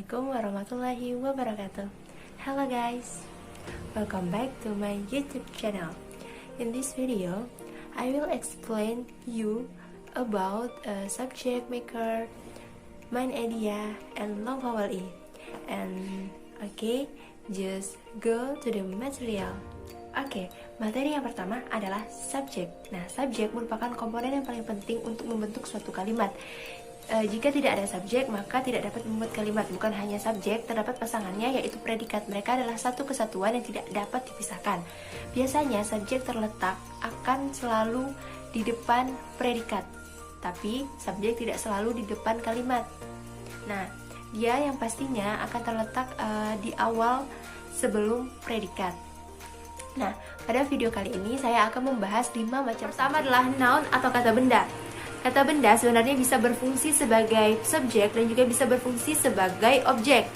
Assalamualaikum warahmatullahi wabarakatuh. Hello guys, welcome back to my YouTube channel. In this video, I will explain you about a subject maker, main idea, and long vowel E. And okay, just go to the material. Oke, materi yang pertama adalah subjek. Nah, subjek merupakan komponen yang paling penting untuk membentuk suatu kalimat. Jika tidak ada subjek, maka tidak dapat membuat kalimat. Bukan hanya subjek, terdapat pasangannya yaitu predikat. Mereka adalah satu kesatuan yang tidak dapat dipisahkan. Biasanya subjek terletak akan selalu di depan predikat, tapi subjek tidak selalu di depan kalimat. Nah, dia yang pastinya akan terletak di awal sebelum predikat. Nah, pada video kali ini saya akan membahas 5 macam. Pertama adalah noun atau kata benda. Kata benda sebenarnya bisa berfungsi sebagai subjek dan juga bisa berfungsi sebagai objek.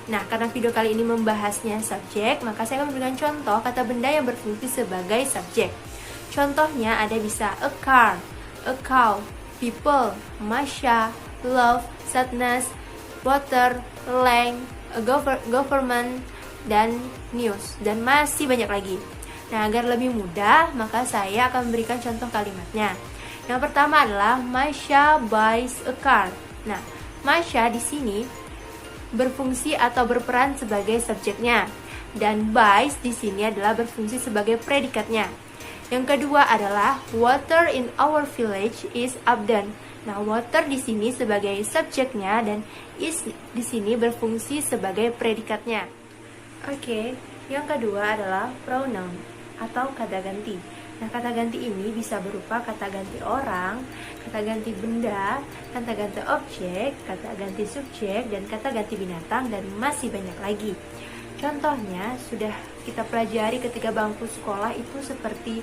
Nah, karena video kali ini membahasnya subjek, maka saya akan memberikan contoh kata benda yang berfungsi sebagai subjek. Contohnya ada bisa a car, a cow, people, Masya, love, sadness, water, length, a government, dan news, dan masih banyak lagi. Nah, agar lebih mudah, maka saya akan memberikan contoh kalimatnya. Yang pertama adalah Masya buys a car. Nah, Masya di sini berfungsi atau berperan sebagai subjeknya, dan buys di sini adalah berfungsi sebagai predikatnya. Yang kedua adalah water in our village is abundant. Nah, water di sini sebagai subjeknya dan is di sini berfungsi sebagai predikatnya. Oke, yang kedua adalah pronoun atau kata ganti. Nah, kata ganti ini bisa berupa kata ganti orang, kata ganti benda, kata ganti objek, kata ganti subjek, dan kata ganti binatang, dan masih banyak lagi. Contohnya sudah kita pelajari ketika bangku sekolah itu seperti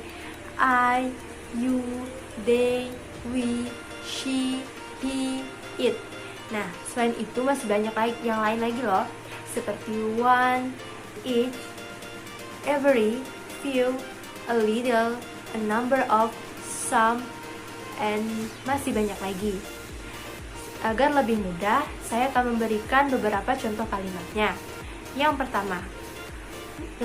I, you, they, we, she, he, it. Nah, selain itu masih banyak lagi yang lain lagi loh, seperti one, each, every, few, a little, a number of, some, and masih banyak lagi. Agar lebih mudah, saya akan memberikan beberapa contoh kalimatnya. Yang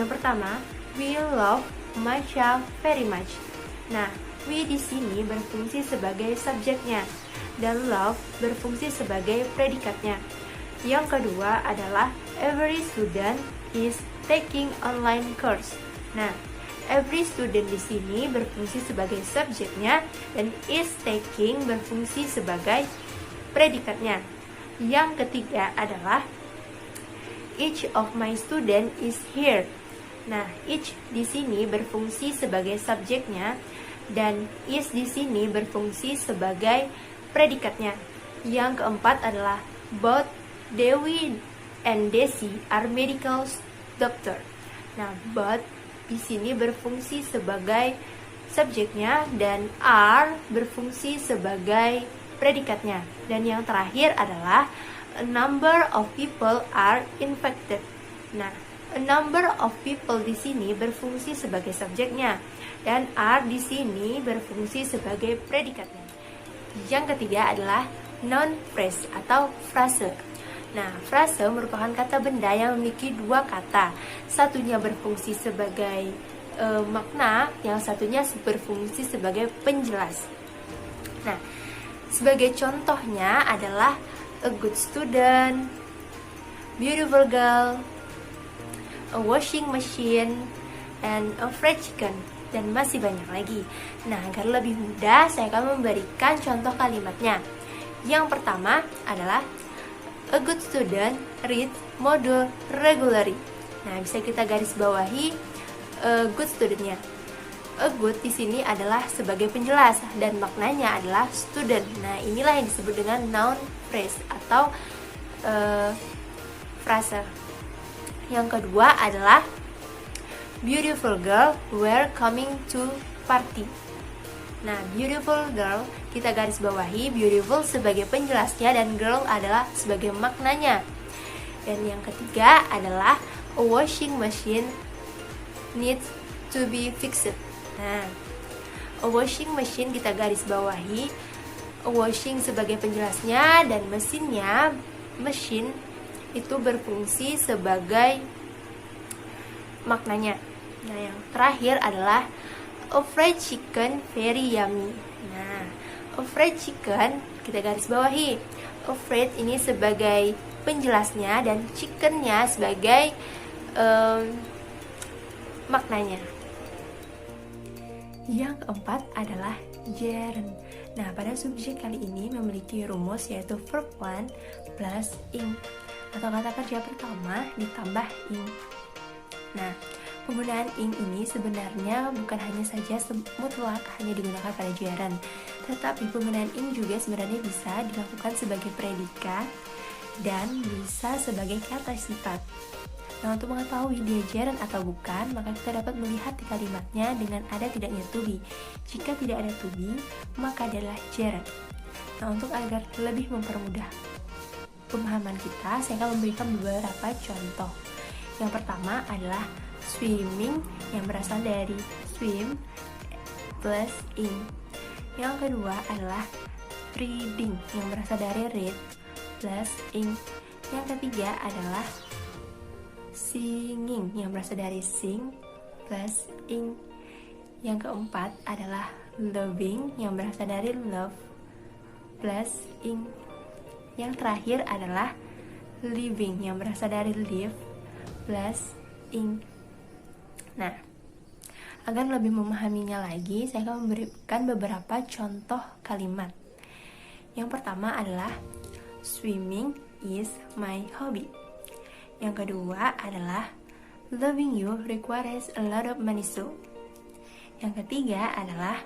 pertama, we love Masya very much. Nah, we di sini berfungsi sebagai subjeknya dan love berfungsi sebagai predikatnya. Yang kedua adalah every student is taking online course. Nah, every student di sini berfungsi sebagai subjeknya dan is taking berfungsi sebagai predikatnya. Yang ketiga adalah each of my student is here. Nah, each di sini berfungsi sebagai subjeknya dan is di sini berfungsi sebagai predikatnya. Yang keempat adalah both Dewi and Desi are medical doctor. Nah, both di sini berfungsi sebagai subjeknya dan are berfungsi sebagai predikatnya. Dan yang terakhir adalah a number of people are infected. Nah, a number of people di sini berfungsi sebagai subjeknya dan are di sini berfungsi sebagai predikatnya. Yang ketiga adalah noun phrase atau frase. Nah, frase merupakan kata benda yang memiliki dua kata. Satunya berfungsi sebagai makna, yang satunya berfungsi sebagai penjelas. Nah, sebagai contohnya adalah a good student, beautiful girl, a washing machine, and a fried chicken, dan masih banyak lagi. Nah, agar lebih mudah, saya akan memberikan contoh kalimatnya. Yang pertama adalah a good student reads module regularly. Nah, bisa kita garis bawahi good studentnya. A good di sini adalah sebagai penjelas dan maknanya adalah student. Nah, inilah yang disebut dengan noun phrase atau frase. Yang kedua adalah beautiful girl were coming to party. Nah, beautiful girl kita garis bawahi, beautiful sebagai penjelasnya dan girl adalah sebagai maknanya. Dan yang ketiga adalah a washing machine needs to be fixed. Nah, a washing machine kita garis bawahi, a washing sebagai penjelasnya dan mesinnya, machine itu berfungsi sebagai maknanya. Nah, yang terakhir adalah a fried chicken very yummy. Nah, a fried chicken kita garis bawahi. A fried ini sebagai penjelasnya dan chickennya sebagai maknanya. Yang keempat adalah gerund. Nah, pada subjek kali ini memiliki rumus yaitu verb 1 plus ing atau kata kerja pertama ditambah ing. Nah, penggunaan ing ini sebenarnya bukan hanya saja mutlak hanya digunakan pada gerund, tetapi penggunaan ing juga sebenarnya bisa dilakukan sebagai predikat dan bisa sebagai kata sifat. Nah, untuk mengetahui dia gerund atau bukan, maka kita dapat melihat di kalimatnya dengan ada tidaknya to be. Jika tidak ada to be, maka adalah gerund. Nah, untuk agar lebih mempermudah pemahaman kita, saya akan memberikan beberapa contoh. Yang pertama adalah swimming yang berasal dari swim plus ing. Yang kedua adalah reading yang berasal dari read plus ing. Yang ketiga adalah singing yang berasal dari sing plus ing. Yang keempat adalah loving yang berasal dari love plus ing. Yang terakhir adalah living yang berasal dari live plus ing. Nah, agar lebih memahaminya lagi, saya akan memberikan beberapa contoh kalimat. Yang pertama adalah swimming is my hobby. Yang kedua adalah loving you requires a lot of money so. Yang ketiga adalah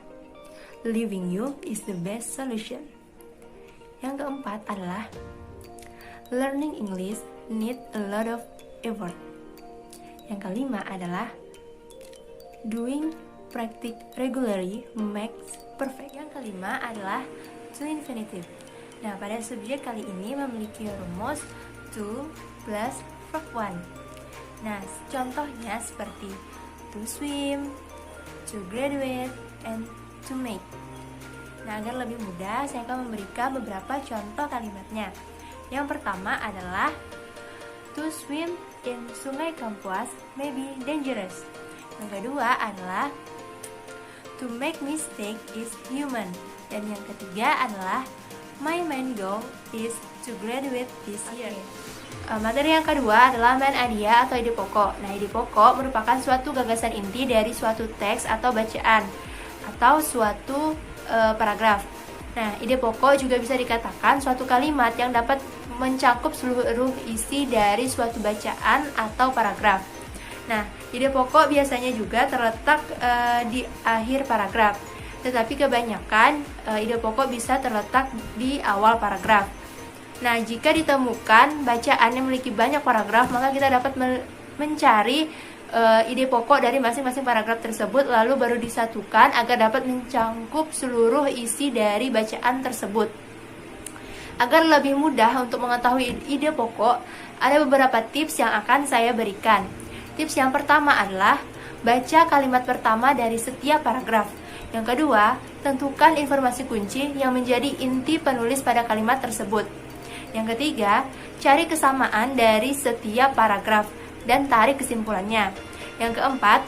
leaving you is the best solution. Yang keempat adalah learning English need a lot of effort. Yang kelima adalah doing practice regularly makes perfect. Yang kelima adalah to infinitive. Nah, pada subjek kali ini memiliki rumus to plus verb 1. Nah, contohnya seperti to swim, to graduate, and to make. Nah, agar lebih mudah, saya akan memberikan beberapa contoh kalimatnya. Yang pertama adalah to swim in Sungai Kapuas may be dangerous. Yang kedua adalah to make mistake is human. Dan yang ketiga adalah my main goal is to graduate this year. Materi yang kedua adalah main idea atau ide pokok. Nah, ide pokok merupakan suatu gagasan inti dari suatu teks atau bacaan atau suatu paragraf. Nah, ide pokok juga bisa dikatakan suatu kalimat yang dapat mencakup seluruh isi dari suatu bacaan atau paragraf. Nah, ide pokok biasanya juga terletak di akhir paragraf, tetapi kebanyakan ide pokok bisa terletak di awal paragraf. Nah, jika ditemukan bacaan yang memiliki banyak paragraf, maka kita dapat mencari ide pokok dari masing-masing paragraf tersebut, lalu baru disatukan agar dapat mencakup seluruh isi dari bacaan tersebut. Agar lebih mudah untuk mengetahui ide pokok, ada beberapa tips yang akan saya berikan. Tips yang pertama adalah baca kalimat pertama dari setiap paragraf. Yang kedua, tentukan informasi kunci yang menjadi inti penulis pada kalimat tersebut. Yang ketiga, cari kesamaan dari setiap paragraf dan tarik kesimpulannya. Yang keempat,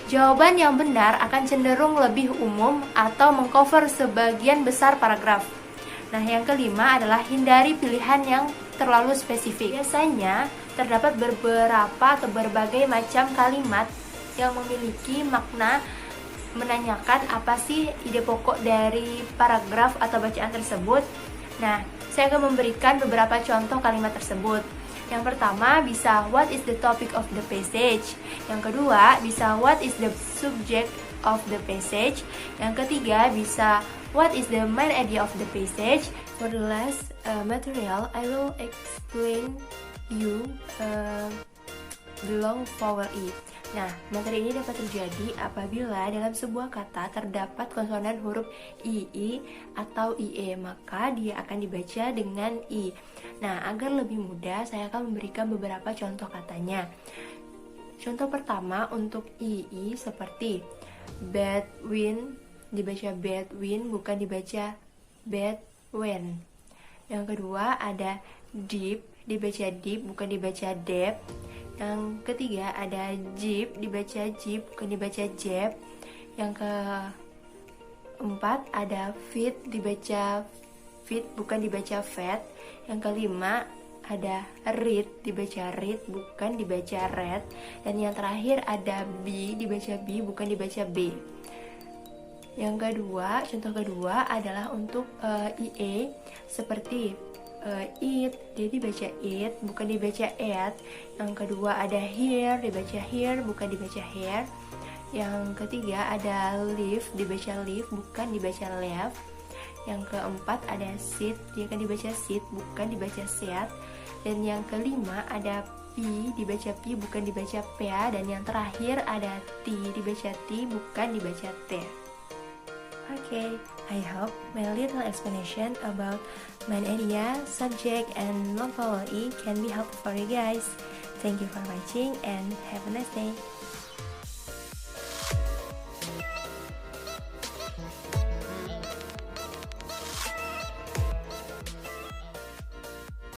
jawaban yang benar akan cenderung lebih umum atau mengcover sebagian besar paragraf. Nah, yang kelima adalah hindari pilihan yang terlalu spesifik. Biasanya terdapat beberapa atau berbagai macam kalimat yang memiliki makna menanyakan apa sih ide pokok dari paragraf atau bacaan tersebut. Nah, saya akan memberikan beberapa contoh kalimat tersebut. Yang pertama bisa what is the topic of the passage. Yang kedua bisa what is the subject of the passage. Yang ketiga bisa what is the main idea of the passage. For the last material, I will explain you the long vowel E. Nah, materi ini dapat terjadi apabila dalam sebuah kata terdapat konsonan huruf II atau IE, maka dia akan dibaca dengan I. Nah, agar lebih mudah, saya akan memberikan beberapa contoh katanya. Contoh pertama untuk II seperti bad wind, dibaca bad wind, bukan dibaca bad wind. Yang kedua ada deep, dibaca dip, bukan dibaca dep. Yang ketiga ada jip, dibaca jip, bukan dibaca jeb. Yang keempat ada fit, dibaca fit, bukan dibaca fat. Yang kelima ada read, dibaca read, bukan dibaca red. Dan yang terakhir ada b, dibaca b, bukan dibaca b. Yang kedua, contoh kedua adalah untuk IE seperti eat, dia dibaca eat, bukan dibaca eat. Yang kedua ada here, dibaca here, bukan dibaca here. Yang ketiga ada live, dibaca live, bukan dibaca left. Yang keempat ada sit, dia kan dibaca sit, bukan dibaca set. Dan yang kelima ada p, dibaca p, bukan dibaca p. Dan yang terakhir ada t, dibaca t, bukan dibaca t. Okay, I hope my little explanation about main area, subject, and vocabulary can be helpful for you guys. Thank you for watching and have a nice day.